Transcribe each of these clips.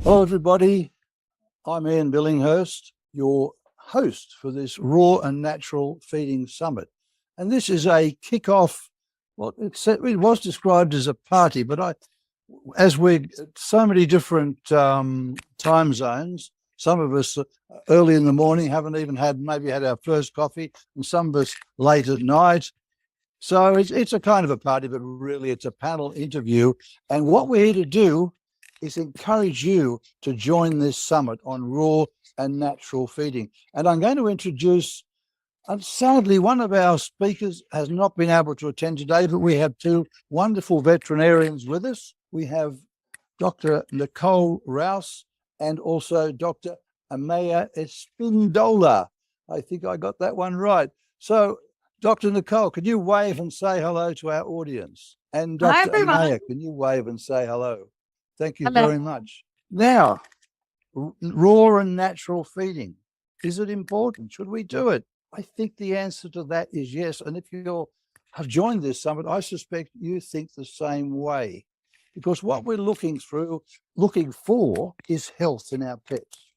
Hello everybody, I'm Billinghurst, your host for this Raw and Natural Feeding Summit. And this is a kick-off, well, it was described as a party, but as we're so many different time zones, some of us early in the morning haven't even maybe had our first coffee, and some of us late at night. So it's a kind of a party, but really it's a panel interview. And what we're here to do is encourage you to join this summit on raw and natural feeding. And I'm going to introduce, sadly, one of our speakers has not been able to attend today, but we have two wonderful veterinarians with us. We have Dr. Nicole Rouse and also Dr. Amaya Espindola. I think I got that one right. So, Dr. Nicole, can you wave and say hello to our audience? And Dr. Amaya, can you wave and say hello? Thank you very much. Now, raw and natural feeding. Is it important? Should we do it? I think the answer to that is yes. And if you have joined this summit, I suspect you think the same way. Because what we're looking for is health in our pets.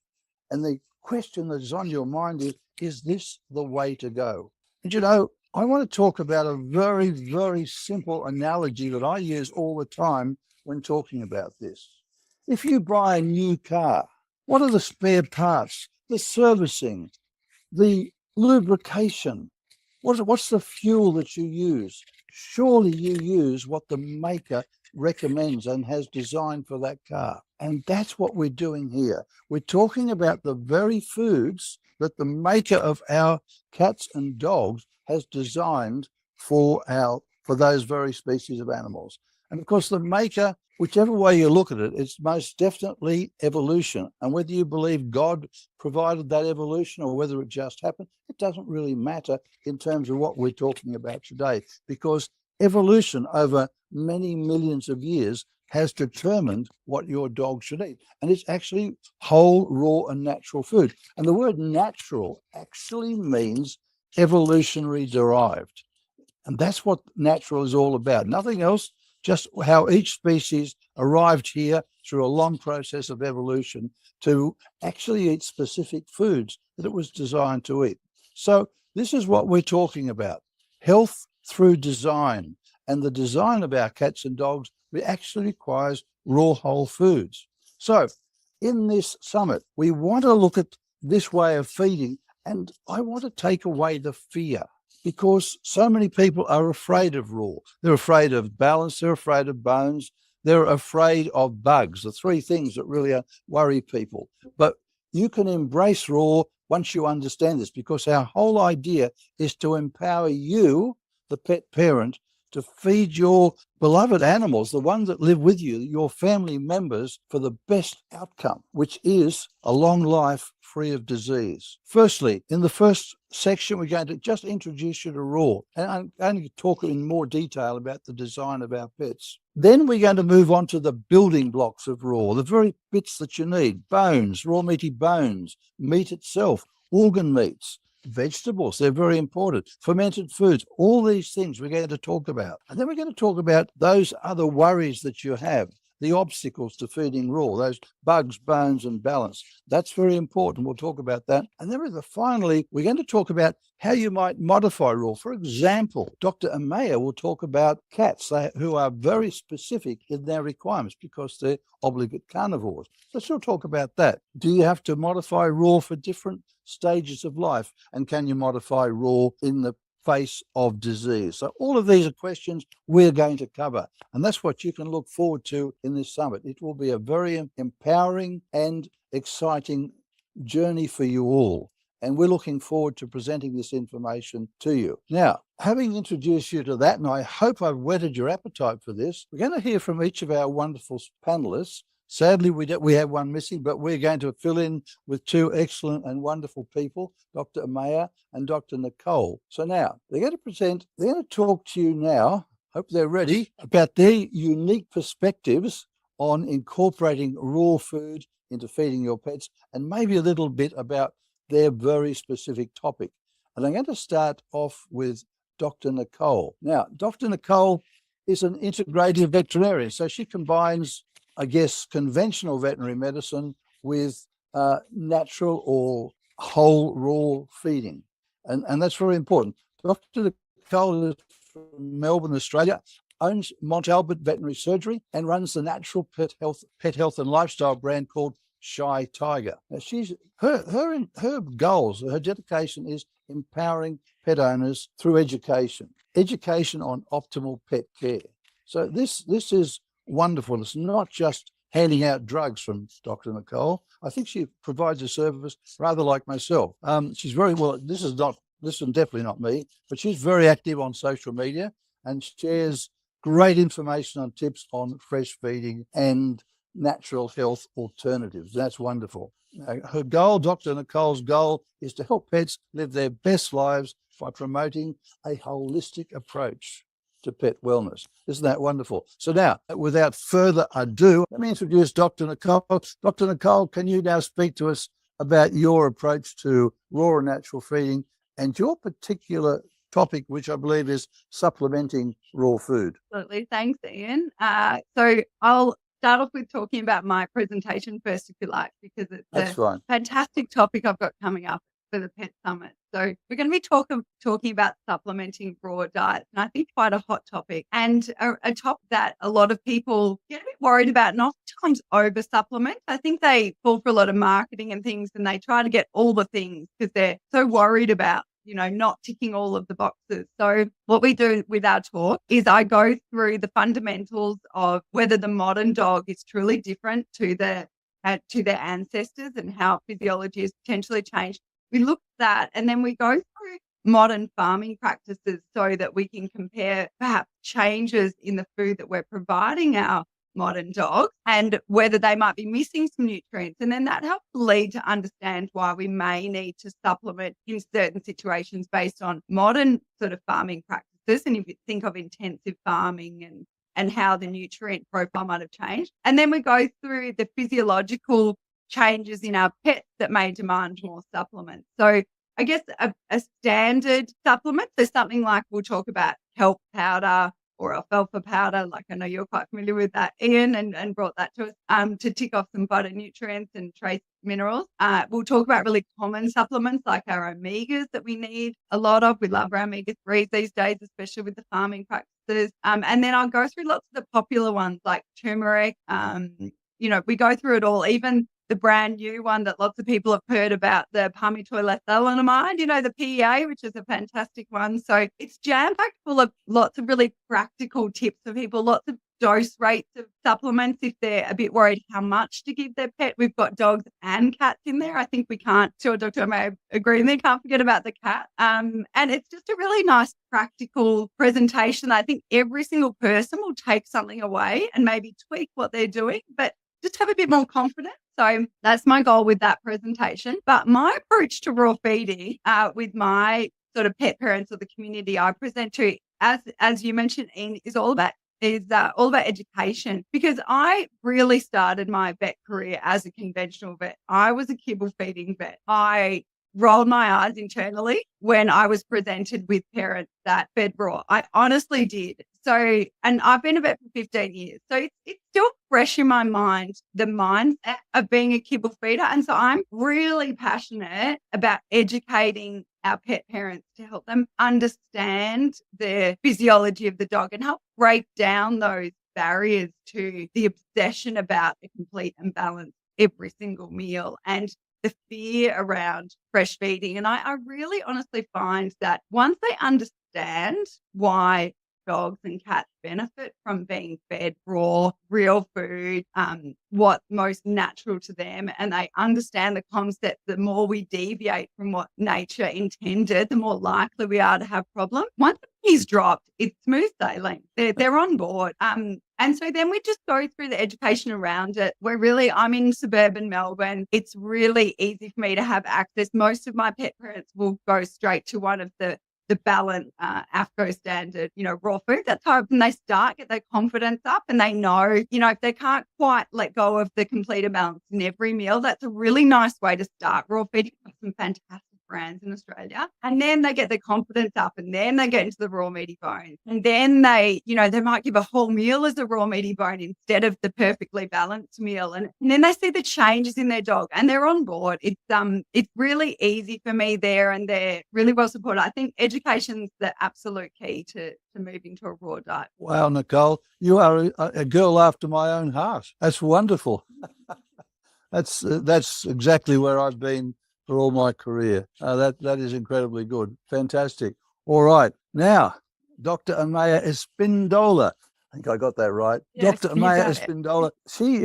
And the question that is on your mind is this the way to go? And you know, I want to talk about a very, very simple analogy that I use all the time when talking about this. If you buy a new car, what are the spare parts, the servicing, the lubrication? What's the fuel that you use? Surely you use what the maker recommends and has designed for that car. And that's what we're doing here. We're talking about the very foods that the maker of our cats and dogs has designed for those very species of animals. And of course, the maker, whichever way you look at it, it's most definitely evolution. And whether you believe God provided that evolution or whether it just happened, it doesn't really matter in terms of what we're talking about today, because evolution over many millions of years has determined what your dog should eat. And it's actually whole, raw, and natural food. And the word natural actually means evolutionary derived. And that's what natural is all about. Nothing else. Just how each species arrived here through a long process of evolution to actually eat specific foods that it was designed to eat. So this is what we're talking about, health through design. And the design of our cats and dogs actually requires raw whole foods. So in this summit, we want to look at this way of feeding, and I want to take away the fear. Because so many people are afraid of raw. They're afraid of balance, they're afraid of bones, they're afraid of bugs, the three things that really worry people. But you can embrace raw once you understand this, because our whole idea is to empower you, the pet parent, to feed your beloved animals, the ones that live with you, your family members, for the best outcome, which is a long life free of disease. Firstly, in the first section, we're going to just introduce you to raw, and I'm going to talk in more detail about the design of our pets. Then we're going to move on to the building blocks of raw, the very bits that you need: bones, raw meaty bones, meat itself, organ meats, vegetables, they're very important, fermented foods, all these things we're going to talk about. And then we're going to talk about those other worries that you have, the obstacles to feeding raw, those bugs, bones, and balance. That's very important. We'll talk about that. And then finally, we're going to talk about how you might modify raw. For example, Dr. Amaya will talk about cats who are very specific in their requirements because they're obligate carnivores. So she'll talk about that. Do you have to modify raw for different stages of life? And can you modify raw in the face of disease? So all of these are questions we're going to cover, and that's what you can look forward to in this summit. It will be a very empowering and exciting journey for you all, and we're looking forward to presenting this information to you. Now, having introduced you to that, and I hope I've whetted your appetite for this, we're going to hear from each of our wonderful panelists. Sadly, we have one missing, but we're going to fill in with two excellent and wonderful people, Dr. Amaya and Dr. Nicole. So now they're going to talk to you now, hope they're ready, about their unique perspectives on incorporating raw food into feeding your pets, and maybe a little bit about their very specific topic. And I'm going to start off with Dr. Nicole. Now, Dr. Nicole is an integrative veterinarian, so she combines, I guess, conventional veterinary medicine with natural or whole raw feeding. And that's very important. Dr. Nicole is from Melbourne, Australia, owns Mont Albert Veterinary Surgery and runs the natural pet health and lifestyle brand called Shy Tiger. Now her goals, her dedication is empowering pet owners through education on optimal pet care. So this is wonderful. It's not just handing out drugs from Dr. Nicole. I think she provides a service rather like myself. She's very well. This is definitely not me, but she's very active on social media and shares great information on tips on fresh feeding and natural health alternatives. That's wonderful. Her goal, Dr. Nicole's goal, is to help pets live their best lives by promoting a holistic approach to pet wellness. Isn't that wonderful? So now, without further ado, let me introduce Dr. Nicole. Dr. Nicole, can you now speak to us about your approach to raw and natural feeding and your particular topic, which I believe is supplementing raw food? Absolutely. Thanks, Ian. So I'll start off with talking about my presentation first, if you like, because it's fantastic topic I've got coming up for the Pet Summit. So we're going to be talking about supplementing raw diets, and I think quite a hot topic, and a topic that a lot of people get a bit worried about and oftentimes over supplement. I think they fall for a lot of marketing and things, and they try to get all the things because they're so worried about not ticking all of the boxes. So what we do with our talk is I go through the fundamentals of whether the modern dog is truly different to their ancestors and how physiology has potentially changed. We look at that, and then we go through modern farming practices so that we can compare perhaps changes in the food that we're providing our modern dogs and whether they might be missing some nutrients. And then that helps lead to understand why we may need to supplement in certain situations based on modern sort of farming practices. And if you think of intensive farming and how the nutrient profile might have changed. And then we go through the physiological changes in our pets that may demand more supplements. So I guess a standard supplement, so something like we'll talk about kelp powder or alfalfa powder, like I know you're quite familiar with that, Ian, and brought that to us to tick off some phytonutrients and trace minerals. We'll talk about really common supplements like our omegas that we need a lot of. We love our omega-3s these days, especially with the farming practices. And then I'll go through lots of the popular ones like turmeric. We go through it all, even the brand new one that lots of people have heard about, the palmitoyl-ethanolamide, the PEA, which is a fantastic one. So it's jam-packed full of lots of really practical tips for people, lots of dose rates of supplements if they're a bit worried how much to give their pet. We've got dogs and cats in there. I think we can't, sure Dr. may agree with me, can't forget about the cat. And it's just a really nice practical presentation. I think every single person will take something away and maybe tweak what they're doing, but just have a bit more confidence. So that's my goal with that presentation. But my approach to raw feeding with my sort of pet parents or the community I present to, as you mentioned, Ian, is all about education, because I really started my vet career as a conventional vet. I was a kibble feeding vet. I rolled my eyes internally when I was presented with parents that fed raw. I honestly did. So, and I've been a vet for 15 years. So it's still fresh in my mind, the mindset of being a kibble feeder. And so I'm really passionate about educating our pet parents to help them understand the physiology of the dog and help break down those barriers to the obsession about a complete and balanced every single meal and the fear around fresh feeding. And I really honestly find that once they understand why dogs and cats benefit from being fed raw, real food, what's most natural to them, and they understand the concept, the more we deviate from what nature intended, the more likely we are to have problems. Once he's dropped, it's smooth sailing. They're on board. And so then we just go through the education around it. I'm in suburban Melbourne. It's really easy for me to have access. Most of my pet parents will go straight to one of the balanced AFCO standard, raw food. That's how when they start, get their confidence up and they know, if they can't quite let go of the complete balance in every meal, that's a really nice way to start. Raw feeding some fantastic brands in Australia. And then they get their confidence up and then they get into the raw meaty bones. And then they might give a whole meal as a raw meaty bone instead of the perfectly balanced meal. And then they see the changes in their dog and they're on board. It's really easy for me there and they're really well supported. I think education's the absolute key to moving to a raw diet. Wow, Nicole, you are a girl after my own heart. That's wonderful. That's exactly where I've been for all my career. That is incredibly good. Fantastic. All right. Now, Dr. Amaya Espindola. I think I got that right. Yes, Dr. Amaya Espindola. She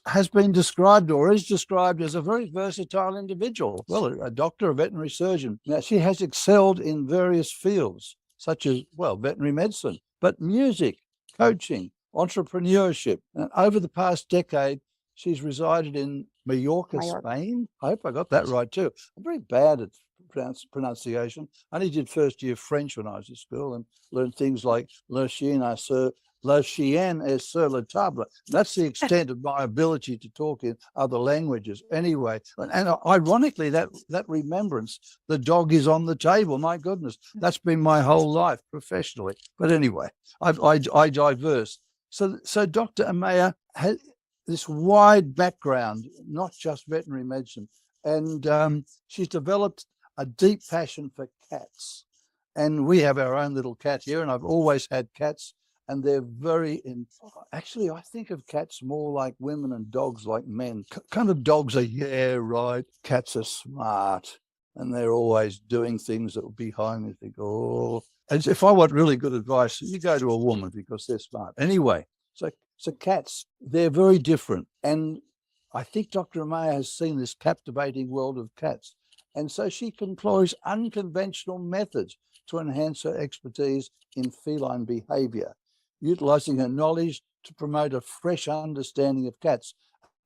has been described or is described as a very versatile individual. Well, a doctor, a veterinary surgeon. Now, she has excelled in various fields, such as, veterinary medicine, but music, coaching, entrepreneurship. And over the past decade, she's resided in Mallorca, Spain. I hope I got that right too. I'm very bad at pronunciation. I only did first year French when I was at school and learned things like le chien est sur la table. That's the extent of my ability to talk in other languages. Anyway, and ironically, that remembrance, the dog is on the table. My goodness, that's been my whole life professionally. But anyway, I diverse. So Dr. Amaya has this wide background, not just veterinary medicine, and she's developed a deep passion for cats. And we have our own little cat here, and I've always had cats, and they're actually, I think of cats more like women and dogs like men. Kind of dogs are, yeah, right. Cats are smart, and they're always doing things that will be behind me. Think, oh. And if I want really good advice, you go to a woman because they're smart. Anyway, so cats, they're very different. And I think Dr. Amaya has seen this captivating world of cats. And so she employs unconventional methods to enhance her expertise in feline behavior, utilizing her knowledge to promote a fresh understanding of cats.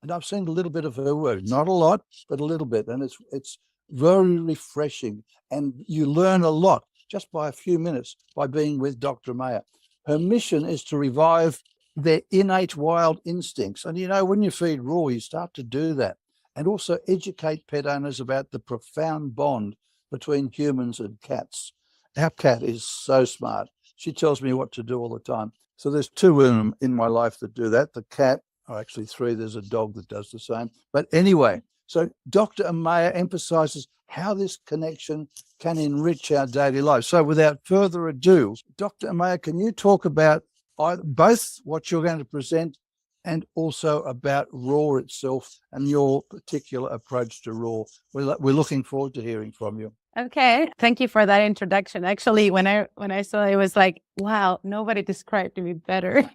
And I've seen a little bit of her work, not a lot, but a little bit. And it's very refreshing. And you learn a lot just by a few minutes by being with Dr. Amaya. Her mission is to revive their innate wild instincts. And when you feed raw, you start to do that. And also educate pet owners about the profound bond between humans and cats. Our cat is so smart. She tells me what to do all the time. So there's two in my life that do that. The cat, or actually three, there's a dog that does the same. But anyway, so Dr. Amaya emphasizes how this connection can enrich our daily life. So without further ado, Dr. Amaya, can you talk about both what you're going to present and also about raw itself and your particular approach to raw? We're looking forward to hearing from you. Okay. Thank you for that introduction. Actually, when I saw it, was like, wow, nobody described me better.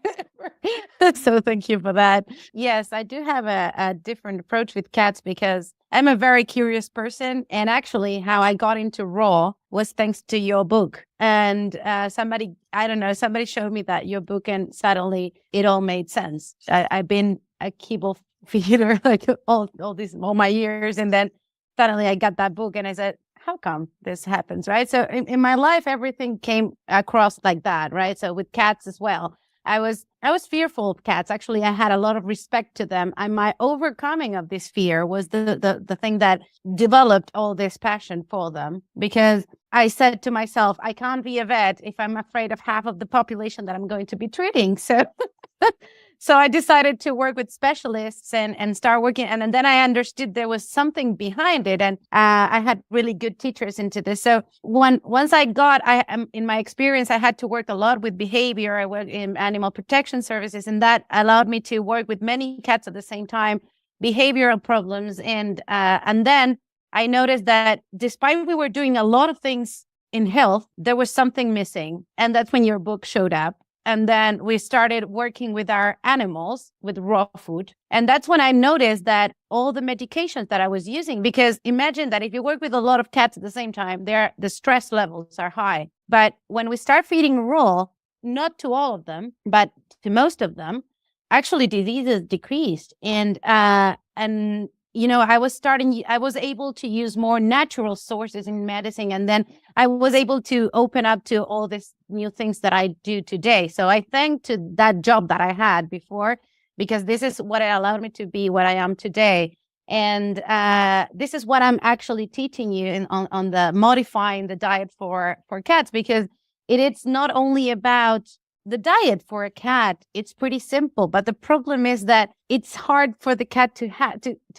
So thank you for that. Yes, I do have a different approach with cats because I'm a very curious person. And actually how I got into raw was thanks to your book. And somebody showed me that your book and suddenly it all made sense. I've been a kibble feeder like all my years. And then suddenly I got that book and I said, how come this happens, right? So in my life, everything came across like that, right? So with cats as well, I was fearful of cats. Actually, I had a lot of respect to them. And my overcoming of this fear was the thing that developed all this passion for them. Because I said to myself, I can't be a vet if I'm afraid of half of the population that I'm going to be treating. So I decided to work with specialists and start working. And then I understood there was something behind it. And I had really good teachers into this. So once in my experience, I had to work a lot with behavior. I worked in animal protection services, and that allowed me to work with many cats at the same time, behavioral problems. And then I noticed that despite we were doing a lot of things in health, there was something missing. And that's when your book showed up. And then we started working with our animals with raw food. And that's when I noticed that all the medications that I was using, because imagine that if you work with a lot of cats at the same time, the stress levels are high. But when we start feeding raw, not to all of them, but to most of them, actually diseases decreased. And I was able to use more natural sources in medicine. And then I was able to open up to all these new things that I do today. So I thank to that job that I had before, because this is what allowed me to be what I am today. And this is what I'm actually teaching you on the modifying the diet for cats, because it's not only about the diet for a cat. It's pretty simple, but the problem is that it's hard for the cat to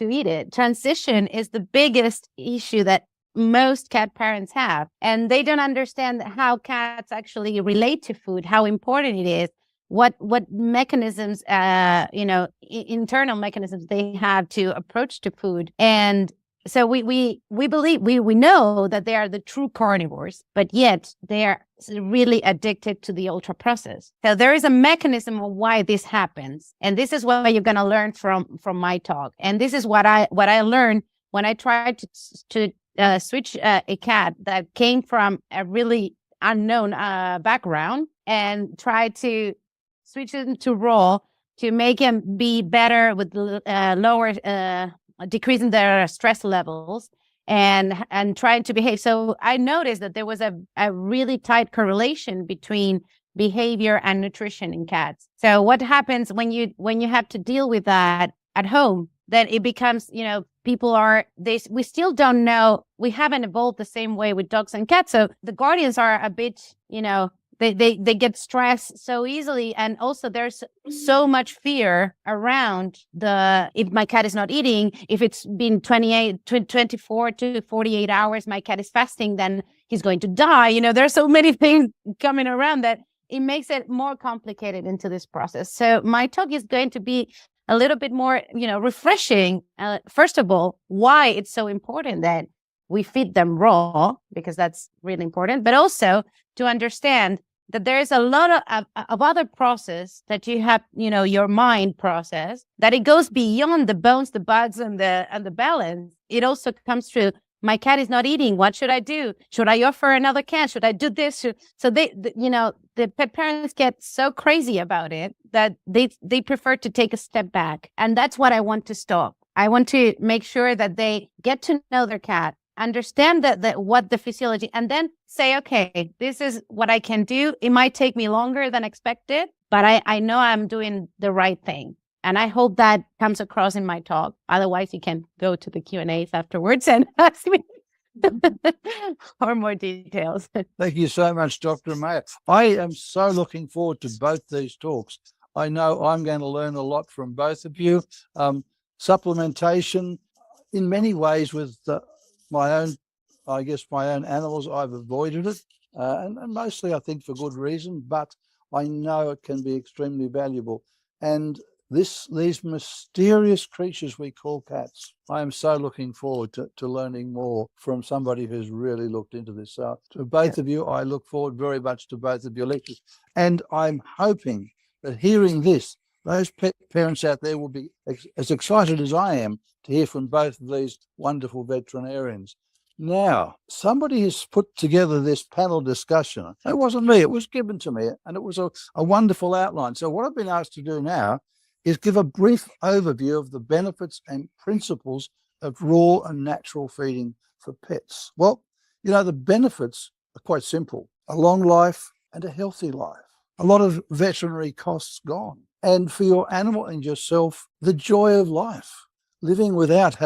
eat it. Transition is the biggest issue that most cat parents have, and they don't understand how cats actually relate to food, how important it is, what mechanisms, internal mechanisms they have to approach to food. And so we believe, we know that they are the true carnivores, but yet they are really addicted to the ultra processed. So there is a mechanism of why this happens, and this is what you're going to learn from my talk. And this is what I learned when I tried to switch a cat that came from a really unknown background, and tried to switch it to raw to make him be better with lower. Decreasing their stress levels and trying to behave. So I noticed that there was a really tight correlation between behavior and nutrition in cats. So what happens when you have to deal with that at home, then it becomes, we still don't know. We haven't evolved the same way with dogs and cats. So the guardians are a bit, they get stressed so easily. And also there's so much fear around if my cat is not eating, if it's been 24 to 48 hours, my cat is fasting, then he's going to die. There's so many things coming around that it makes it more complicated into this process. So my talk is going to be a little bit more, refreshing. First of all, why it's so important that we feed them raw, because that's really important, but also to understand that there is a lot of other process that you have, your mind process, that it goes beyond the bones, the bugs, and the balance. It also comes through, my cat is not eating. What should I do? Should I offer another cat? Should I do this? So the pet parents get so crazy about it that they prefer to take a step back. And that's what I want to stop. I want to make sure that they get to know their cat, understand what the physiology, and then say, okay, this is what I can do. It might take me longer than expected, but I know I'm doing the right thing. And I hope that comes across in my talk. Otherwise, you can go to the Q&As afterwards and ask me for more details. Thank you so much, Dr. Mayer. I am so looking forward to both these talks. I know I'm going to learn a lot from both of you. Supplementation, in many ways, with my own animals, I've avoided it, and mostly I think for good reason, but I know it can be extremely valuable. And these mysterious creatures we call cats, I am so looking forward to learning more from somebody who's really looked into this. So to both of you, I look forward very much to both of your lectures. And I'm hoping that hearing this, those pet parents out there will be as excited as I am to hear from both of these wonderful veterinarians. Now, somebody has put together this panel discussion. It wasn't me, it was given to me, and it was a wonderful outline. So what I've been asked to do now is give a brief overview of the benefits and principles of raw and natural feeding for pets. Well, the benefits are quite simple: a long life and a healthy life, a lot of veterinary costs gone, and for your animal and yourself, the joy of life, living without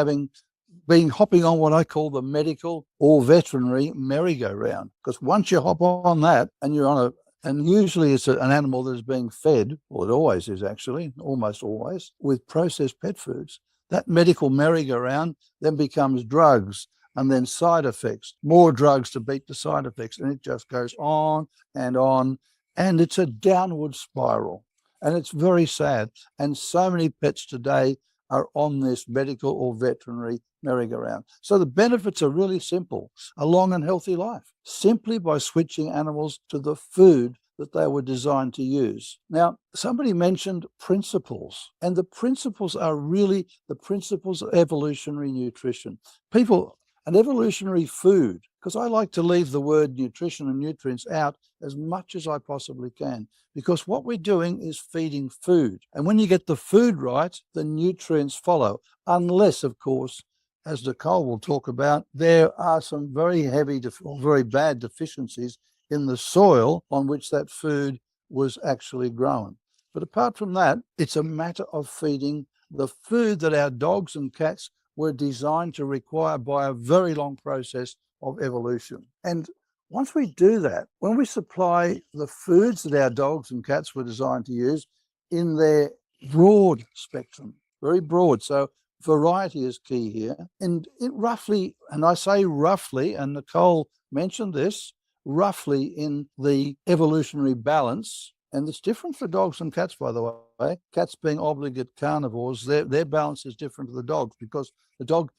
being hopping on what I call the medical or veterinary merry-go-round. Because once you hop on that and you're on and usually it's an animal that is being fed, well, it always is actually, almost always, with processed pet foods, that medical merry-go-round then becomes drugs and then side effects, more drugs to beat the side effects. And it just goes on, and it's a downward spiral. And it's very sad. And so many pets today are on this medical or veterinary merry-go-round. So the benefits are really simple: a long and healthy life, simply by switching animals to the food that they were designed to use. Now, somebody mentioned principles, and the principles are really the principles of evolutionary nutrition. People an evolutionary food, because I like to leave the word nutrition and nutrients out as much as I possibly can, because what we're doing is feeding food. And when you get the food right, the nutrients follow, unless, of course, as Nicole will talk about, there are some very heavy or very bad deficiencies in the soil on which that food was actually grown. But apart from that, it's a matter of feeding the food that our dogs and cats were designed to require by a very long process of evolution. And once we do that, when we supply the foods that our dogs and cats were designed to use in their broad spectrum, very broad, so variety is key here. And it roughly, and I say roughly, and Nicole mentioned this, roughly in the evolutionary balance. And it's different for dogs and cats, by the way. Cats being obligate carnivores, their balance is different to the dogs, because the dog,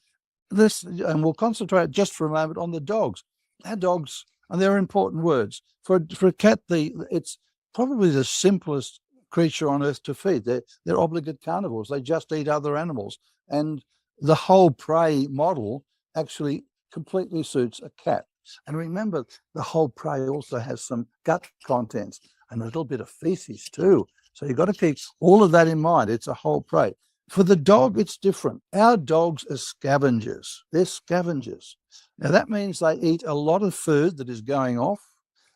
and we'll concentrate just for a moment on the dogs. Our dogs, and they're important words. For a cat, it's probably the simplest creature on earth to feed. They're obligate carnivores. They just eat other animals. And the whole prey model actually completely suits a cat. And remember, the whole prey also has some gut contents and a little bit of feces too. So you've got to keep all of that in mind. It's a whole prey. For the dog, it's different. Our dogs are scavengers. They're scavengers. Now, that means they eat a lot of food that is going off.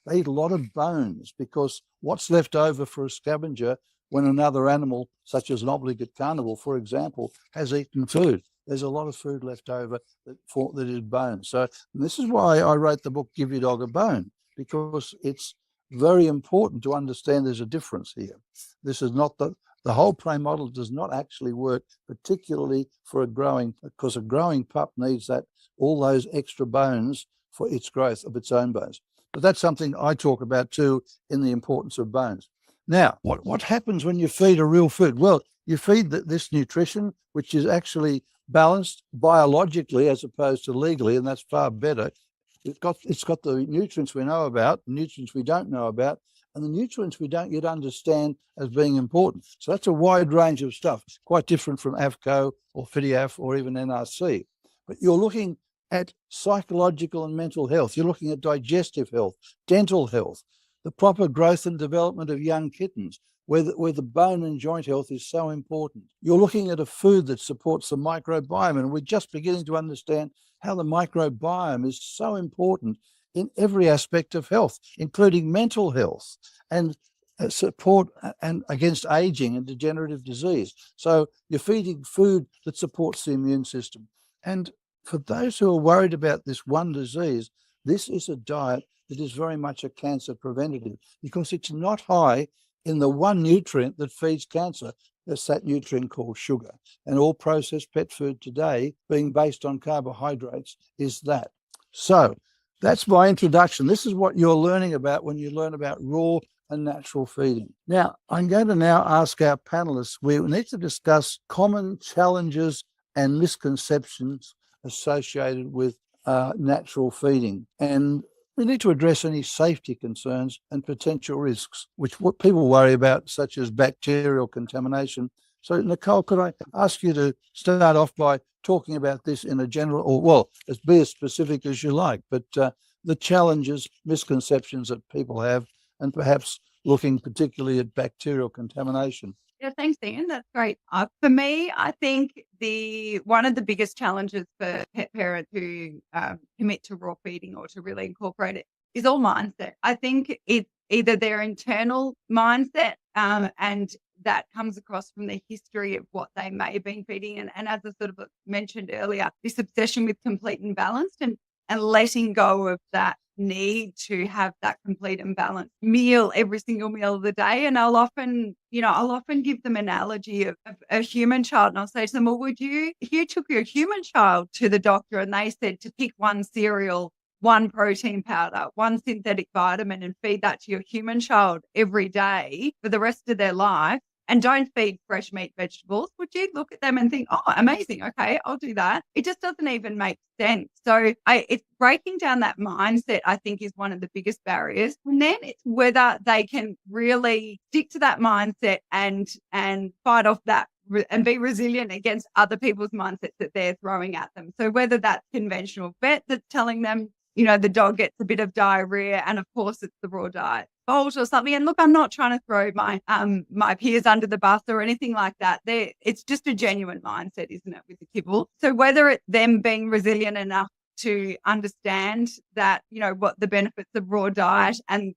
They eat a lot of bones, because what's left over for a scavenger when another animal, such as an obligate carnivore, for example, has eaten food? There's a lot of food left over that is bone. So this is why I wrote the book, Give Your Dog a Bone, because it's very important to understand there's a difference here. This is not the whole prey model does not actually work particularly for because a growing pup needs all those extra bones for its growth of its own bones. But that's something I talk about too, in the importance of bones. Now, what happens when you feed a real food? Well, you feed this nutrition, which is actually balanced biologically as opposed to legally, and that's far better. It's got the nutrients we know about, the nutrients we don't know about, and the nutrients we don't yet understand as being important. So that's a wide range of stuff, quite different from AFCO or FIDIAF or even NRC. But you're looking at psychological and mental health. You're looking at digestive health, dental health, the proper growth and development of young kittens, where the bone and joint health is so important. You're looking at a food that supports the microbiome, and we're just beginning to understand how the microbiome is so important in every aspect of health, including mental health and support and against aging and degenerative disease. So you're feeding food that supports the immune system. And for those who are worried about this one disease, this is a diet that is very much a cancer preventative, because it's not high in the one nutrient that feeds cancer. That's that nutrient called sugar. And all processed pet food today, being based on carbohydrates, is that. So that's my introduction. This is what you're learning about when you learn about raw and natural feeding. Now, I'm going to now ask our panelists, we need to discuss common challenges and misconceptions associated with natural feeding. And we need to address any safety concerns and potential risks, which what people worry about, such as bacterial contamination. So, Nicole, could I ask you to start off by talking about this in a general, or well, be as specific as you like, but the challenges, misconceptions that people have, and perhaps looking particularly at bacterial contamination. Yeah, thanks, Ian. That's great. For me, I think one of the biggest challenges for pet parents who commit to raw feeding or to really incorporate it is all mindset. I think it's either their internal mindset, and that comes across from the history of what they may have been feeding. And as I sort of mentioned earlier, this obsession with complete and balanced, and letting go of that need to have that complete and balanced meal every single meal of the day. And I'll often give them an analogy of a human child, and I'll say to them, well, if you took your human child to the doctor and they said to pick one cereal, one protein powder, one synthetic vitamin, and feed that to your human child every day for the rest of their life, and don't feed fresh meat, vegetables, would you look at them and think, oh, amazing, okay, I'll do that? It just doesn't even make sense. So it's breaking down that mindset, I think, is one of the biggest barriers. And then it's whether they can really stick to that mindset and fight off that and be resilient against other people's mindsets that they're throwing at them. So whether that's conventional vet that's telling them, the dog gets a bit of diarrhea, and of course it's the raw diet fault or something. And look, I'm not trying to throw my peers under the bus or anything like that. It's just a genuine mindset, isn't it, with the kibble? So whether it's them being resilient enough to understand that, what the benefits of raw diet and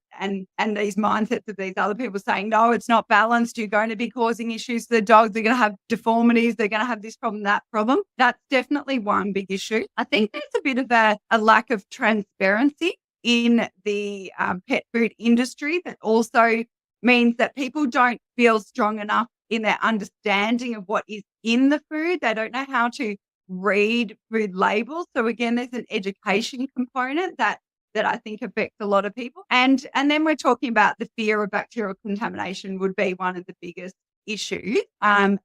these mindsets of these other people saying, no, it's not balanced. You're going to be causing issues to the dogs. They're going to have deformities. They're going to have this problem, that problem. That's definitely one big issue. I think there's a bit of a lack of transparency in the pet food industry that also means that people don't feel strong enough in their understanding of what is in the food. They don't know how to read food labels. So again, there's an education component that I think affects a lot of people. And then we're talking about the fear of bacterial contamination would be one of the biggest issues. And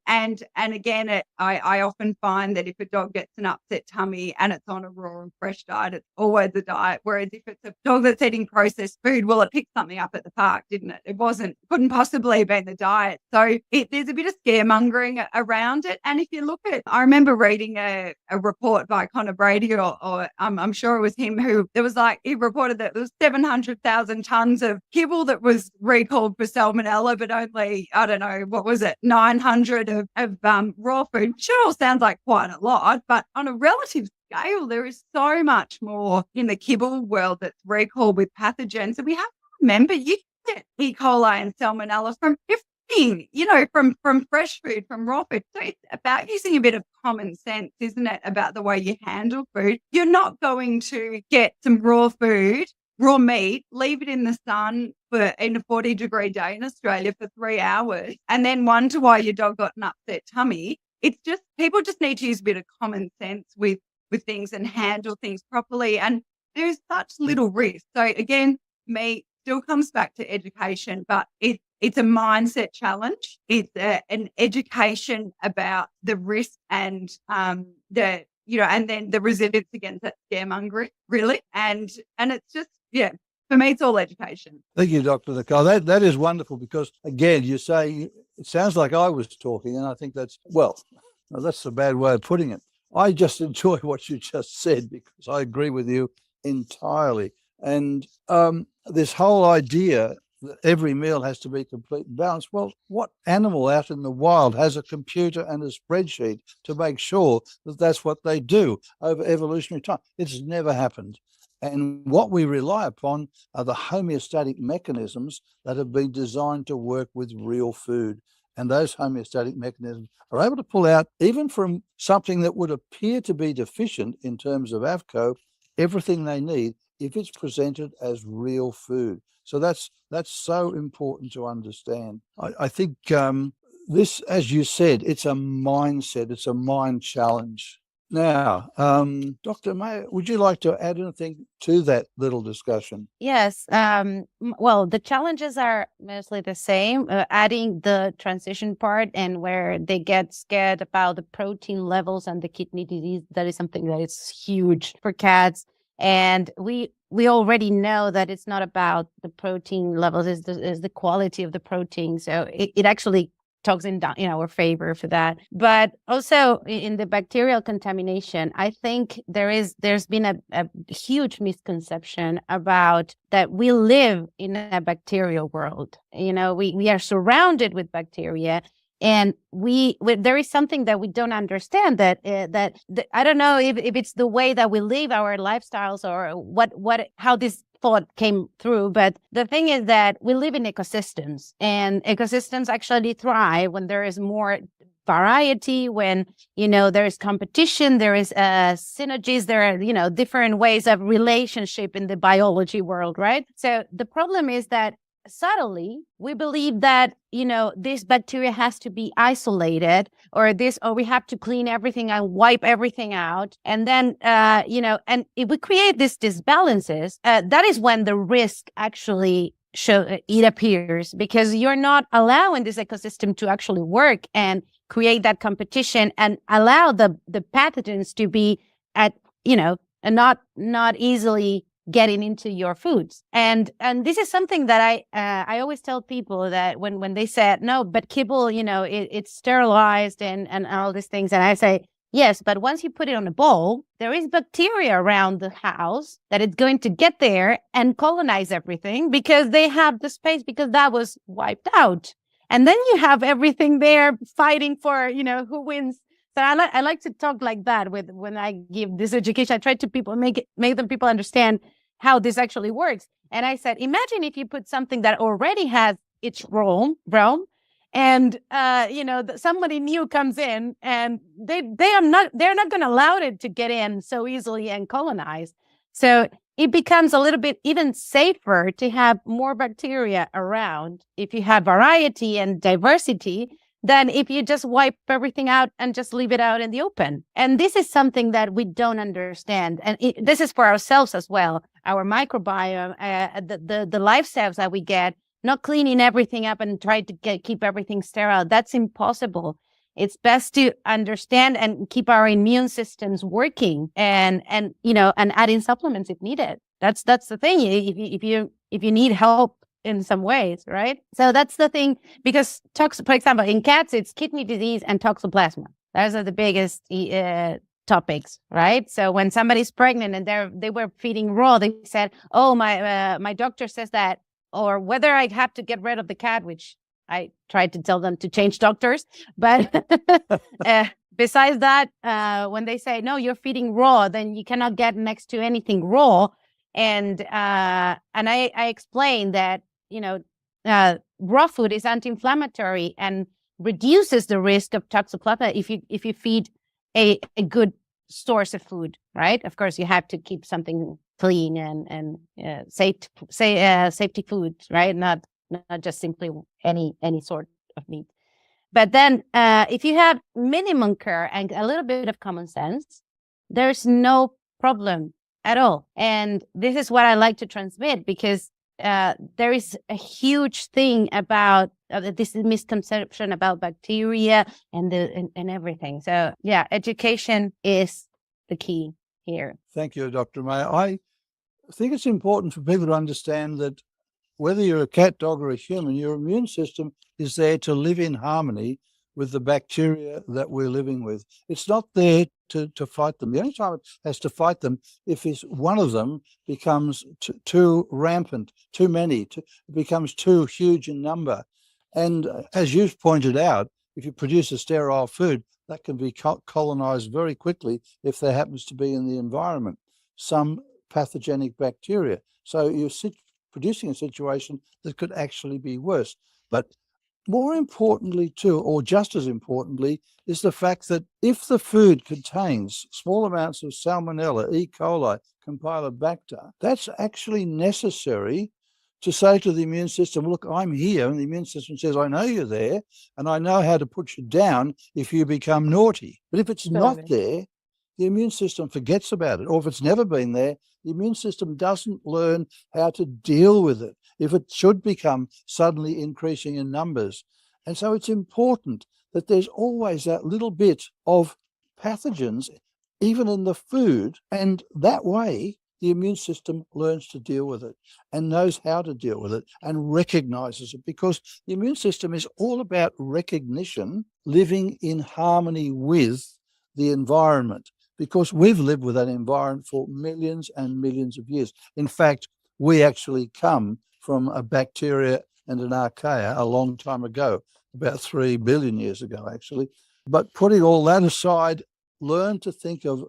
again, I often find that if a dog gets an upset tummy and it's on a raw and fresh diet, it's always a diet. Whereas if it's a dog that's eating processed food, well, it picked something up at the park, didn't it? Couldn't possibly have been the diet. So there's a bit of scaremongering around it. And if you look at, I remember reading a report by Connor Brady, or I'm sure it was him, who there was he reported that there was 700,000 tons of kibble that was recalled for salmonella, but only, I don't know, what was it, 900 of raw food. Sure, sounds like quite a lot, but on a relative scale, there is so much more in the kibble world that's recalled with pathogens. And we have to remember, you can get E. coli and salmonella from everything, from fresh food, from raw food. So it's about using a bit of common sense, isn't it, about the way you handle food. You're not going to get some raw meat, leave it in the sun in a 40-degree day in Australia for 3 hours, and then wonder why your dog got an upset tummy. It's just, people just need to use a bit of common sense with things and handle things properly. And there's such little risk. So again, meat still comes back to education, but it's a mindset challenge. It's an education about the risk and and then the resilience against that scaremongering, really. And it's just, for me, it's all education. Thank you, Dr. Nicole. That is wonderful, because, again, you say, it sounds like I was talking, and I think that's a bad way of putting it. I just enjoy what you just said, because I agree with you entirely. And this whole idea that every meal has to be complete and balanced. Well, what animal out in the wild has a computer and a spreadsheet to make sure that that's what they do over evolutionary time? It's never happened. And what we rely upon are the homeostatic mechanisms that have been designed to work with real food. And those homeostatic mechanisms are able to pull out, even from something that would appear to be deficient in terms of AVCO, everything they need if it's presented as real food. So that's so important to understand. I think this, as you said, it's a mindset, it's a mind challenge. Now, Dr. Mayer, would you like to add anything to that little discussion? Yes. Well, the challenges are mostly the same, adding the transition part, and where they get scared about the protein levels and the kidney disease. That is something that is huge for cats. And we already know that it's not about the protein levels, it's the quality of the protein. So it actually talks in our favor for that. But also in the bacterial contamination, I think there's been a huge misconception about that we live in a bacterial world. We are surrounded with bacteria. And there is something that we don't understand, that I don't know if it's the way that we live our lifestyles, or how this thought came through. But the thing is that we live in ecosystems, and ecosystems actually thrive when there is more variety, when, there is competition, there is synergies, there are, different ways of relationship in the biology world, right? So the problem is that subtly we believe that this bacteria has to be isolated, or we have to clean everything and wipe everything out, and then and if we create these disbalances, that is when the risk actually it appears, because you're not allowing this ecosystem to actually work and create that competition and allow the pathogens to be at and not easily getting into your foods. And this is something that I always tell people that when they said, no, but kibble, it's sterilized and all these things. And I say, yes, but once you put it on a bowl, there is bacteria around the house that it's going to get there and colonize everything because they have the space, because that was wiped out. And then you have everything there fighting for, who wins. So I like to talk like that when I give this education. I try to make them people understand how this actually works. And I said, imagine if you put something that already has its realm, and somebody new comes in, and they're not going to allow it to get in so easily and colonize. So it becomes a little bit even safer to have more bacteria around if you have variety and diversity than if you just wipe everything out and just leave it out in the open. And this is something that we don't understand. And this is for ourselves as well. Our microbiome, the lifestyles that we get, not cleaning everything up and try to keep everything sterile. That's impossible. It's best to understand and keep our immune systems working and adding supplements if needed. That's the thing. If you need help in some ways, right? So that's the thing, because for example, in cats, it's kidney disease and toxoplasma. Those are the biggest topics, right? So when somebody's pregnant and they were feeding raw, they said, "Oh, my doctor says that," or whether I have to get rid of the cat, which I tried to tell them to change doctors. But besides that, when they say, "No, you're feeding raw," then you cannot get next to anything raw. And I explained that raw food is anti-inflammatory and reduces the risk of toxoplasma if you feed a good source of food, right? Of course, you have to keep something clean and safety food, right? Not just simply any sort of meat. But then if you have minimum care and a little bit of common sense, there's no problem at all. And this is what I like to transmit, because there is a huge thing about this misconception about bacteria and everything. So yeah, education is the key here. Thank you, Dr. May. I think it's important for people to understand that whether you're a cat, dog, or a human, your immune system is there to live in harmony with the bacteria that we're living with. It's not there to fight them. The only time it has to fight them if one of them becomes too rampant, too many, becomes too huge in number. And as you've pointed out, if you produce a sterile food, that can be colonized very quickly if there happens to be in the environment some pathogenic bacteria. So you're producing a situation that could actually be worse. But more importantly too, or just as importantly, is the fact that if the food contains small amounts of Salmonella, E. coli, Campylobacter, that's actually necessary to say to the immune system, look, I'm here. And the immune system says, I know you're there, and I know how to put you down if you become naughty. But if it's not there, the immune system forgets about it. Or if it's never been there, the immune system doesn't learn how to deal with it if it should become suddenly increasing in numbers. And so it's important that there's always that little bit of pathogens, even in the food, and that way the immune system learns to deal with it and knows how to deal with it and recognizes it, because the immune system is all about recognition, living in harmony with the environment, because we've lived with that environment for millions and millions of years. In fact, we actually come from a bacteria and an archaea a long time ago, about 3 billion years ago, actually. But putting all that aside, learn to think of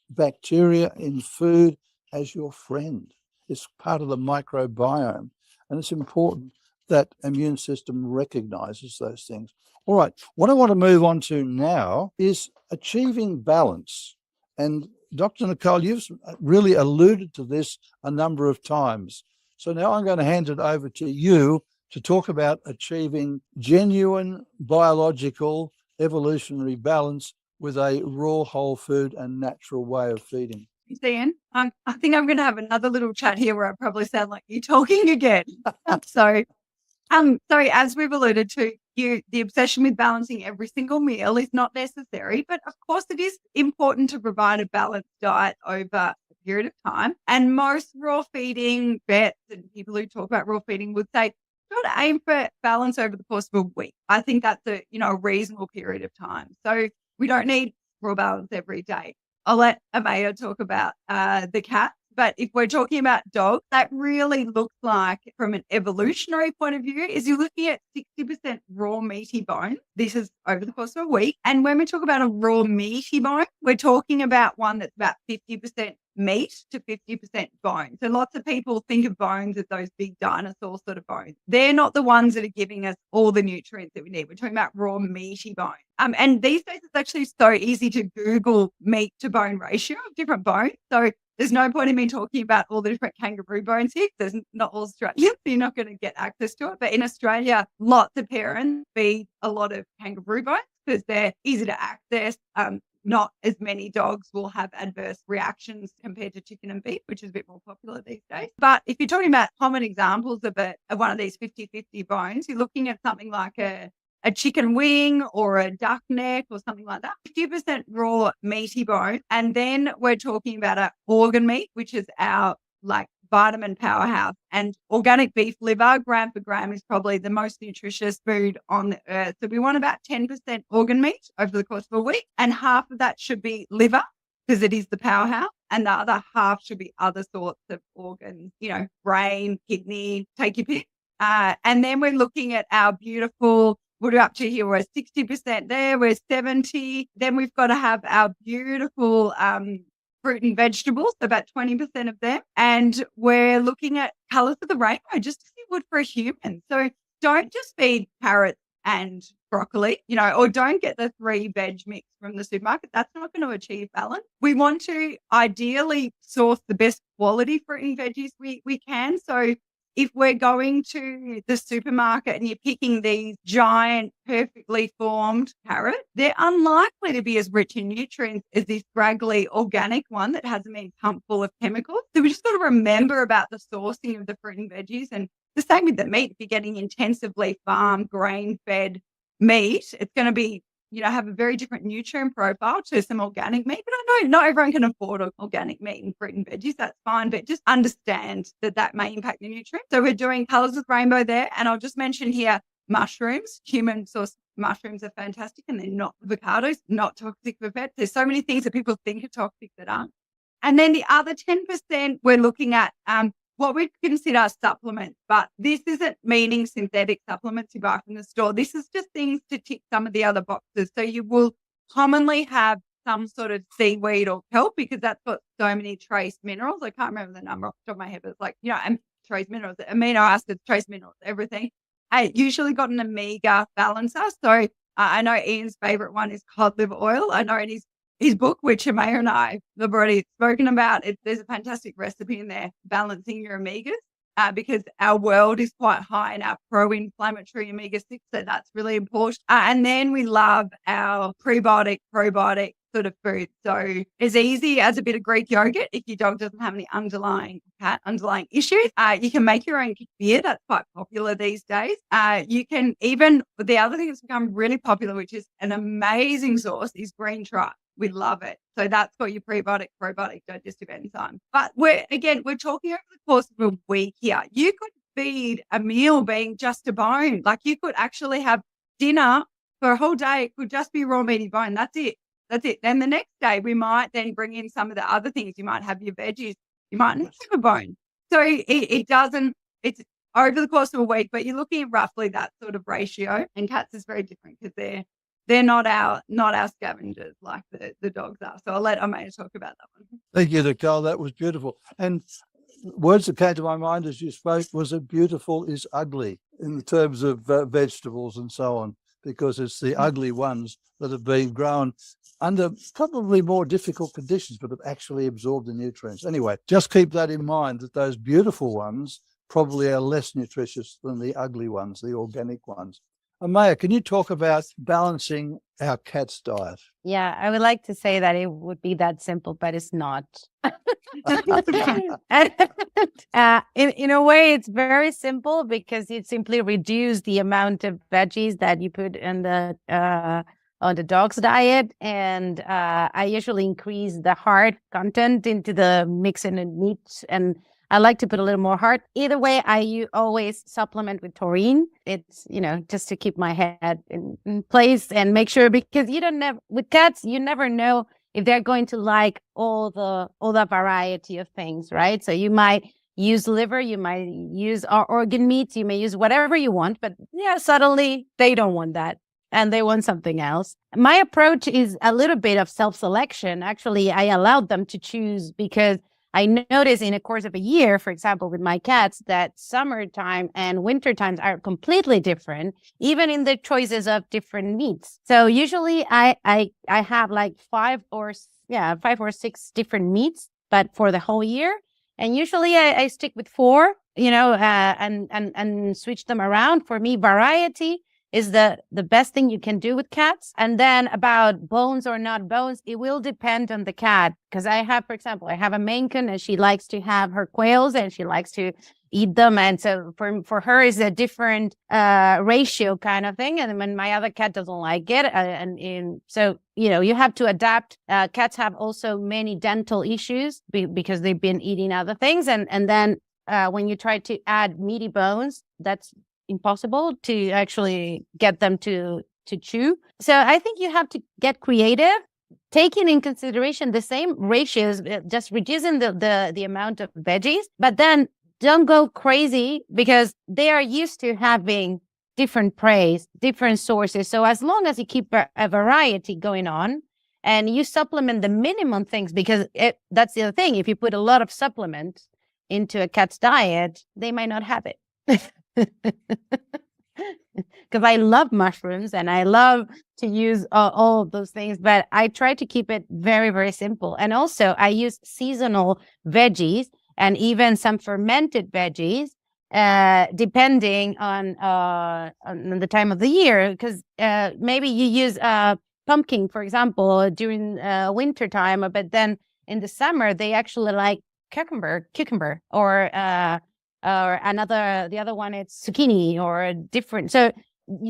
bacteria in food as your friend. It's part of the microbiome, and it's important that immune system recognizes those things. All right, what I want to move on to now is achieving balance. And Dr. Nicole, you've really alluded to this a number of times. So now I'm going to hand it over to you to talk about achieving genuine biological evolutionary balance with a raw, whole food and natural way of feeding. Ian, I think I'm going to have another little chat here where I probably sound like you talking again. So as we've alluded to, the obsession with balancing every single meal is not necessary, but of course it is important to provide a balanced diet over a period of time. And most raw feeding vets and people who talk about raw feeding would say, try to aim for balance over the course of a week. I think that's a reasonable period of time. So we don't need raw balance every day. I'll let Amaya talk about the cat. But if we're talking about dogs, that really looks like, from an evolutionary point of view, is you're looking at 60% raw meaty bone. This is over the course of a week. And when we talk about a raw meaty bone, we're talking about one that's about 50% meat to 50% bone. So lots of people think of bones as those big dinosaur sort of bones. They're not the ones that are giving us all the nutrients that we need. We're talking about raw meaty bone. And these days it's actually so easy to Google meat to bone ratio of different bones. So there's no point in me talking about all the different kangaroo bones here. There's not all Australian, so you're not going to get access to it. But in Australia, lots of parents feed a lot of kangaroo bones because they're easy to access. Not as many dogs will have adverse reactions compared to chicken and beef, which is a bit more popular these days. But if you're talking about common examples of one of these 50-50 bones, you're looking at something like a chicken wing or a duck neck or something like that. 50% raw meaty bone. And then we're talking about our organ meat, which is our vitamin powerhouse. And organic beef liver, gram for gram, is probably the most nutritious food on the earth. So we want about 10% organ meat over the course of a week. And half of that should be liver, because it is the powerhouse. And the other half should be other sorts of organs, brain, kidney, take your pick. And then we're looking at our beautiful, what are we up to here? We're 60% there. We're 70. Then we've got to have our beautiful fruit and vegetables, about 20% of them. And we're looking at colours of the rainbow, just as you would for a human. So don't just feed carrots and broccoli, or don't get the 3 veg mix from the supermarket. That's not going to achieve balance. We want to ideally source the best quality fruit and veggies we can. So if we're going to the supermarket and you're picking these giant, perfectly formed carrots, they're unlikely to be as rich in nutrients as this scraggly organic one that hasn't been pumped full of chemicals. So we just got to remember about the sourcing of the fruit and veggies. And the same with the meat. If you're getting intensively farmed, grain-fed meat, it's going to be, have a very different nutrient profile to some organic meat. But I know not everyone can afford organic meat and fruit and veggies. That's fine. But just understand that may impact the nutrients. So we're doing colours of rainbow there. And I'll just mention here, mushrooms. Human source mushrooms are fantastic, and they're not avocados, not toxic for pets. There's so many things that people think are toxic that aren't. And then the other 10%, we're looking at what we consider supplements, but this isn't meaning synthetic supplements you buy from the store. This is just things to tick some of the other boxes. So you will commonly have some sort of seaweed or kelp, because that's got so many trace minerals. I can't remember the number off the top of my head, but it's trace minerals, amino acids, trace minerals, everything. I usually got an omega balancer. So I know Ian's favorite one is cod liver oil. I know in his book, which Amaya and I have already spoken about, there's a fantastic recipe in there, balancing your omegas, because our world is quite high in our pro-inflammatory omega-6, so that's really important. And then we love our prebiotic, probiotic sort of food. So as easy as a bit of Greek yogurt, if your dog doesn't have any underlying issues. You can make your own beer. That's quite popular these days. You can even, the other thing that's become really popular, which is an amazing source, is green truck. We love it. So that's got your prebiotic, probiotic, digestive enzyme. But we're talking over the course of a week here. You could feed a meal being just a bone. Like you could actually have dinner for a whole day. It could just be raw meaty bone. That's it. Then the next day we might then bring in some of the other things. You might have your veggies. You might not have a bone. So it's over the course of a week, but you're looking at roughly that sort of ratio. And cats is very different because they're not our scavengers like the dogs are. So I'll let Amaya talk about that one. Thank you, Nicole. That was beautiful. And words that came to my mind as you spoke was that beautiful is ugly in terms of vegetables and so on, because it's the ugly ones that have been grown under probably more difficult conditions, but have actually absorbed the nutrients. Anyway, just keep that in mind, that those beautiful ones probably are less nutritious than the ugly ones, the organic ones. Amaya, can you talk about balancing our cat's diet? Yeah, I would like to say that it would be that simple, but it's not. In a way, it's very simple because you simply reduce the amount of veggies that you put in the on the dog's diet, and I usually increase the heart content into the mix in the meat, and I like to put a little more heart. Either way, I always supplement with taurine. It's, just to keep my head in place and make sure, because you don't know, with cats, you never know if they're going to like all the variety of things, right? So you might use liver, you might use organ meats, you may use whatever you want, but suddenly they don't want that and they want something else. My approach is a little bit of self-selection. Actually, I allowed them to choose, because I noticed in the course of a year, for example, with my cats, that summertime and winter times are completely different, even in the choices of different meats. So usually I have like 5 or 6 different meats, but for the whole year. And usually I stick with 4, and switch them around. For me, variety is the best thing you can do with cats. And then about bones or not bones, it will depend on the cat. Because for example, I have a Maine Coon, and she likes to have her quails and she likes to eat them. And so for her is a different ratio kind of thing. And when my other cat doesn't like it. So, you have to adapt. Cats have also many dental issues because they've been eating other things. And then when you try to add meaty bones, that's impossible to actually get them to chew. So I think you have to get creative, taking in consideration the same ratios, just reducing the amount of veggies, but then don't go crazy, because they are used to having different prey, different sources. So as long as you keep a variety going on and you supplement the minimum things, because that's the other thing. If you put a lot of supplements into a cat's diet, they might not have it. Because I love mushrooms and I love to use all of those things, but I try to keep it very, very simple. And also I use seasonal veggies and even some fermented veggies, depending on the time of the year. Because maybe you use pumpkin, for example, during winter time, but then in the summer they actually like cucumber, or the other one, it's zucchini or different. So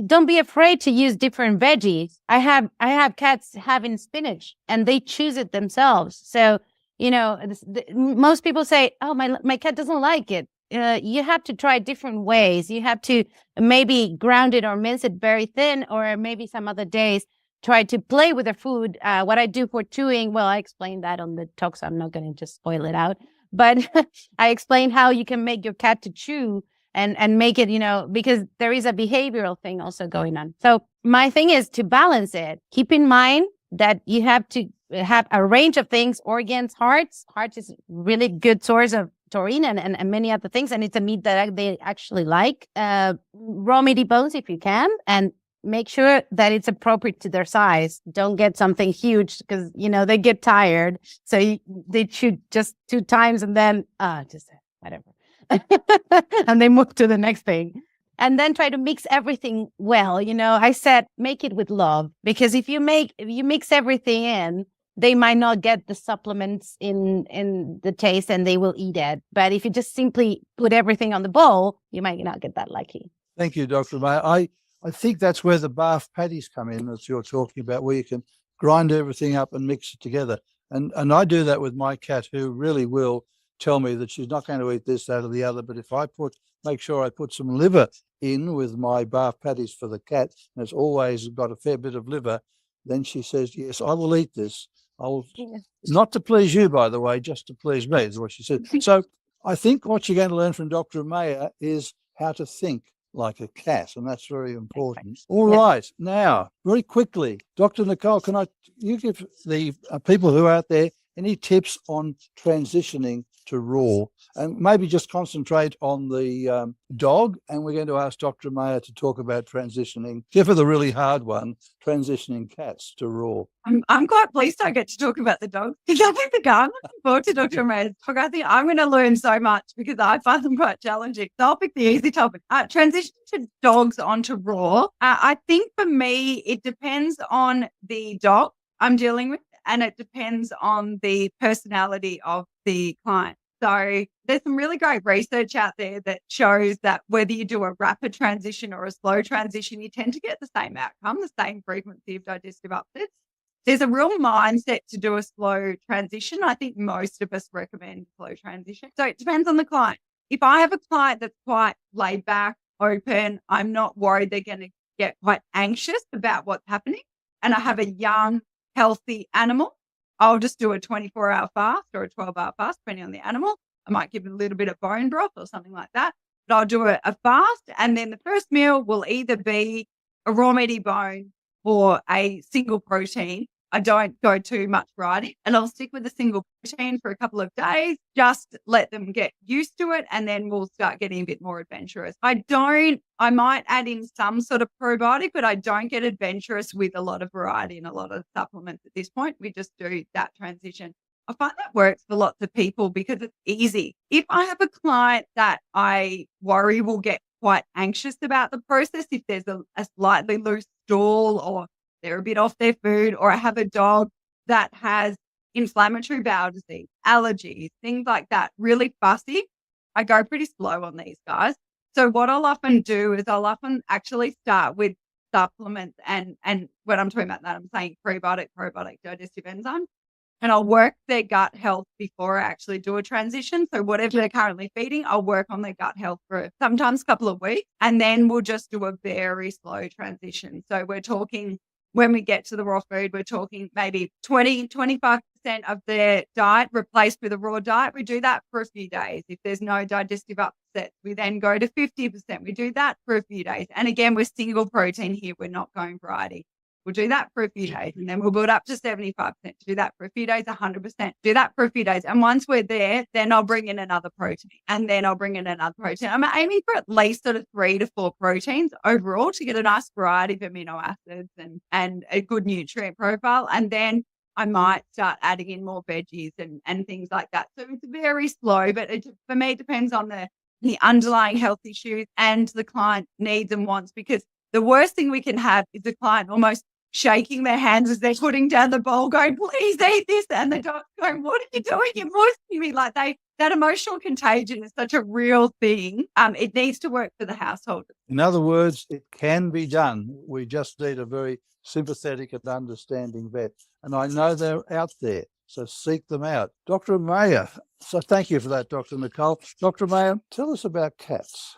don't be afraid to use different veggies. I have cats having spinach and they choose it themselves. So, most people say, oh, my cat doesn't like it. You have to try different ways. You have to maybe ground it or mince it very thin, or maybe some other days try to play with the food. What I do for chewing, well, I explained that on the talk, so I'm not going to just spoil it out. But I explained how you can make your cat to chew and make it, because there is a behavioral thing also going on. So my thing is to balance it. Keep in mind that you have to have a range of things, organs, hearts. Heart is really good source of taurine and many other things. And it's a meat that they actually like. Raw meaty bones if you can, and make sure that it's appropriate to their size. Don't get something huge, because, they get tired. So they chew just 2 times and then, just whatever. And they move to the next thing. And then try to mix everything well. I said, make it with love, because if you mix everything in, they might not get the supplements in the taste and they will eat it. But if you just simply put everything on the bowl, you might not get that lucky. Thank you, Dr. Mayer. I think that's where the BARF patties come in, as you're talking about, where you can grind everything up and mix it together. And I do that with my cat, who really will tell me that she's not going to eat this, that, or the other. But if I make sure I put some liver in with my BARF patties for the cat, and it's always got a fair bit of liver, then she says, yes, I will eat this. Not to please you, by the way, just to please me, is what she said. So I think what you're going to learn from Dr. Mayer is how to think like a cat, and that's very important. All right, now, very quickly, Dr. Nicole, you give the people who are out there any tips on transitioning to raw, and maybe just concentrate on the dog, and we're going to ask Dr. Mayer to talk about transitioning, give her the really hard one, transitioning cats to raw. I'm quite pleased I get to talk about the dog, because I think I'm looking forward to Dr. Mayer's talk. I think I'm going to learn so much, because I find them quite challenging. So I'll pick the easy topic. Transition to dogs onto raw. I think for me, it depends on the dog I'm dealing with, and it depends on the personality of the client. So there's some really great research out there that shows that whether you do a rapid transition or a slow transition, you tend to get the same outcome, the same frequency of digestive upsets. There's a real mindset to do a slow transition. I think most of us recommend slow transition. So it depends on the client. If I have a client that's quite laid back, open, I'm not worried they're going to get quite anxious about what's happening, and I have a young, healthy animal, I'll just do a 24-hour fast or a 12-hour fast, depending on the animal. I might give it a little bit of bone broth or something like that. But I'll do a fast, and then the first meal will either be a raw meaty bone or a single protein. I don't go too much variety, and I'll stick with a single protein for a couple of days, just let them get used to it, and then we'll start getting a bit more adventurous. I might add in some sort of probiotic, but I don't get adventurous with a lot of variety and a lot of supplements at this point. We just do that transition. I find that works for lots of people because it's easy. If I have a client that I worry will get quite anxious about the process, if there's a slightly loose stool or they're a bit off their food, or I have a dog that has inflammatory bowel disease, allergies, things like that, really fussy, I go pretty slow on these guys. So what I'll often do is I'll often actually start with supplements, and when I'm talking about that, I'm saying probiotic digestive enzymes, and I'll work their gut health before I actually do a transition. So whatever they're currently feeding, I'll work on their gut health for sometimes a couple of weeks, and then we'll just do a very slow transition. So we're talking, when we get to the raw food, we're talking maybe 20-25% of their diet replaced with a raw diet. We do that for a few days. If there's no digestive upset, we then go to 50%. We do that for a few days. And again, we're single protein here. We're not going variety. We'll do that for a few days, and then we'll build up to 75%. Do that for a few days, 100%. Do that for a few days. And once we're there, then I'll bring in another protein, and then I'll bring in another protein. I'm aiming for at least sort of 3 to 4 proteins overall to get a nice variety of amino acids and a good nutrient profile. And then I might start adding in more veggies and things like that. So it's very slow, but for me, it depends on the underlying health issues and the client needs and wants, because the worst thing we can have is the client almost shaking their hands as they're putting down the bowl, going, please eat this. And the dog's going, what are you doing? You're moistening me. Like that emotional contagion is such a real thing. It needs to work for the household. In other words, it can be done. We just need a very sympathetic and understanding vet. And I know they're out there, so seek them out. Dr. Mayer, so thank you for that, Dr. Nicole. Dr. Mayer, tell us about cats.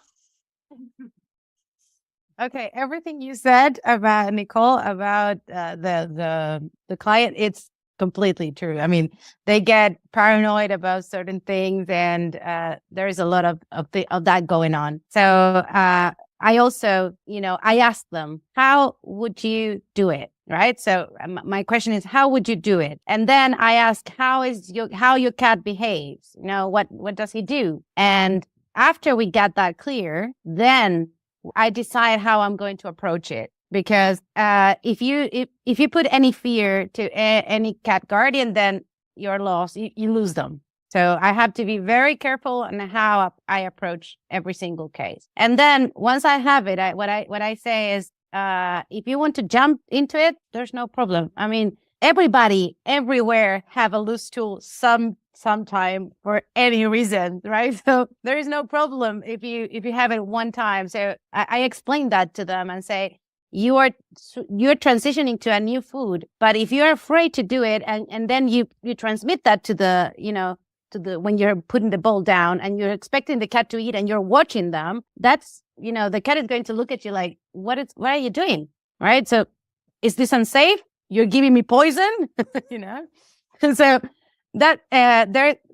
Okay, everything you said about Nicole, about the client, it's completely true. I mean, they get paranoid about certain things, and there is a lot of that going on. So I also, I asked them, how would you do it? Right. So my question is, how would you do it? And then I ask, how your cat behaves? What does he do? And after we get that clear, then I decide how I'm going to approach it. Because if you put any fear to any cat guardian, then you're lost. You lose them. So I have to be very careful on how I approach every single case. And then once I have it, what I say is, if you want to jump into it, there's no problem. I mean, everybody everywhere have a loose stool sometime for any reason, right? So there is no problem if you have it one time. So I explain that to them and say, you're transitioning to a new food, but if you're afraid to do it and then you transmit that to the when you're putting the bowl down and you're expecting the cat to eat and you're watching them, that's, the cat is going to look at you like, what are you doing? Right? So is this unsafe? You're giving me poison, So that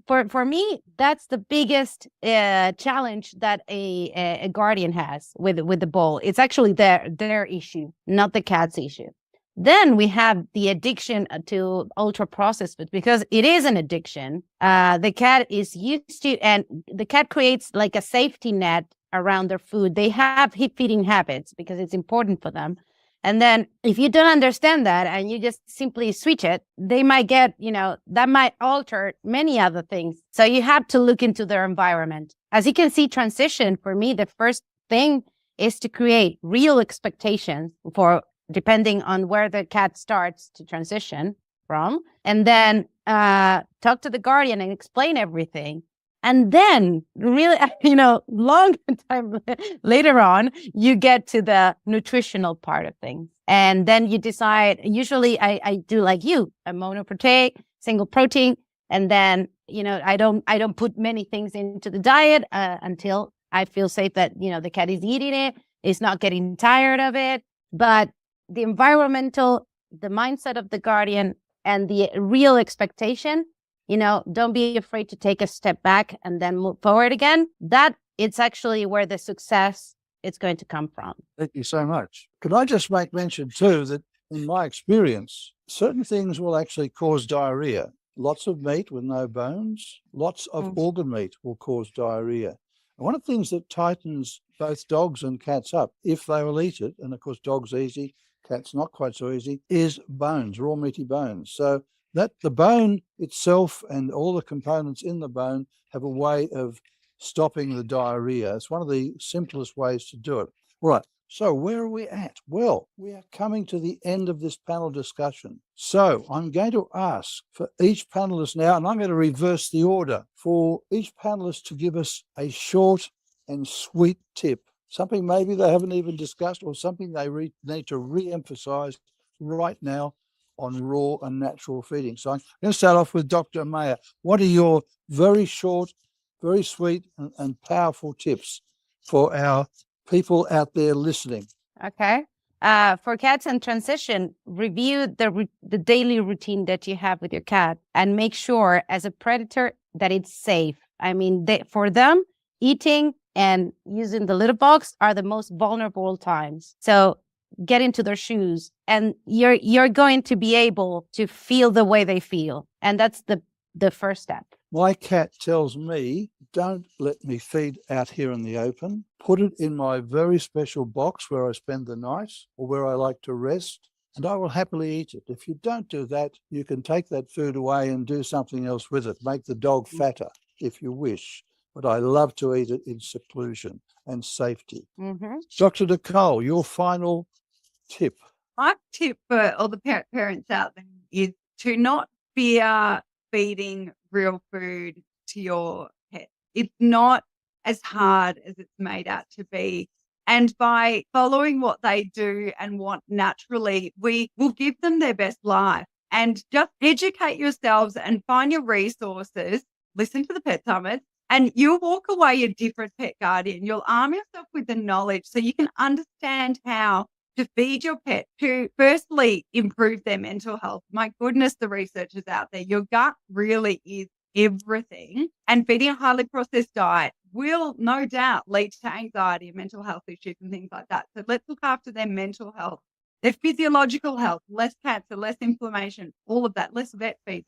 for me, that's the biggest challenge that a guardian has with the bowl. It's actually their issue, not the cat's issue. Then we have the addiction to ultra processed food, because it is an addiction. The cat is used to, and the cat creates like a safety net around their food. They have feeding habits because it's important for them. And then if you don't understand that and you just simply switch it, they might get, that might alter many other things. So you have to look into their environment. As you can see, transition for me, the first thing is to create real expectations depending on where the cat starts to transition from. And then talk to the guardian and explain everything. And then really, long time later on, you get to the nutritional part of things. And then you decide, usually I do like you, a monoprotein, single protein. And then, I don't put many things into the diet until I feel safe that, the cat is eating it, is not getting tired of it. But the environmental, the mindset of the guardian, and the real expectation, don't be afraid to take a step back and then move forward again. That it's actually where the success is going to come from. Thank you so much. Could I just make mention too that in my experience, certain things will actually cause diarrhea. Lots of meat with no bones, lots of organ meat will cause diarrhea. And one of the things that tightens both dogs and cats up, if they will eat it, and of course dogs easy, cats not quite so easy, is bones, raw meaty bones. So that the bone itself and all the components in the bone have a way of stopping the diarrhea. It's one of the simplest ways to do it. All right. So where are we at? Well, we are coming to the end of this panel discussion. So I'm going to ask for each panelist now, and I'm going to reverse the order, for each panelist to give us a short and sweet tip, something maybe they haven't even discussed or something they need to re-emphasize right now on raw and natural feeding. So I'm going to start off with Dr. Mayer. What are your very short, very sweet and powerful tips for our people out there listening? Okay. For cats in transition, review the daily routine that you have with your cat and make sure as a predator that it's safe. I mean, for them, eating and using the litter box are the most vulnerable times. So get into their shoes and you're going to be able to feel the way they feel. And that's the first step. My cat tells me, don't let me feed out here in the open. Put it in my very special box where I spend the night or where I like to rest, and I will happily eat it. If you don't do that, you can take that food away and do something else with it. Make the dog fatter if you wish. But I love to eat it in seclusion and safety. Dr. Nicole, your final tip. My tip for all the parents out there is to not fear feeding real food to your pet. It's not as hard as it's made out to be. And by following what they do and want naturally, we will give them their best life. And just educate yourselves and find your resources. Listen to the Pet Summit, and you'll walk away a different pet guardian. You'll arm yourself with the knowledge so you can understand how to feed your pet to firstly improve their mental health. My goodness, the research is out there. Your gut really is everything. And feeding a highly processed diet will no doubt lead to anxiety and mental health issues and things like that. So let's look after their mental health, their physiological health, less cancer, less inflammation, all of that, less vet fees,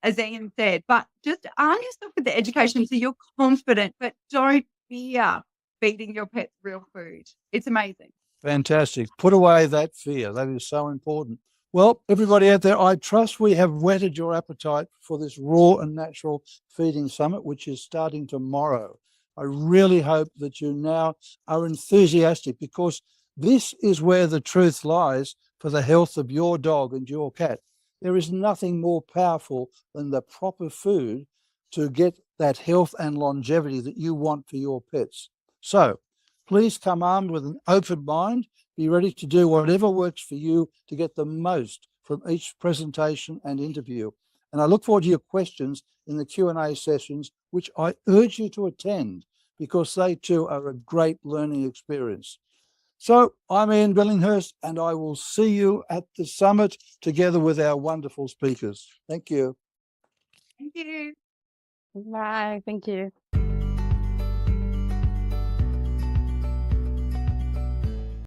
as Ian said. But just arm yourself with the education so you're confident, but don't fear feeding your pets real food. It's amazing. Fantastic. Put away that fear. That is so important. Well, everybody out there, I trust we have whetted your appetite for this raw and natural feeding summit, which is starting tomorrow. I really hope that you now are enthusiastic, because this is where the truth lies for the health of your dog and your cat. There is nothing more powerful than the proper food to get that health and longevity that you want for your pets. So please come armed with an open mind. Be ready to do whatever works for you to get the most from each presentation and interview. And I look forward to your questions in the Q&A sessions, which I urge you to attend, because they too are a great learning experience. So I'm Ian Billinghurst, and I will see you at the summit together with our wonderful speakers. Thank you. Thank you. Bye. Thank you.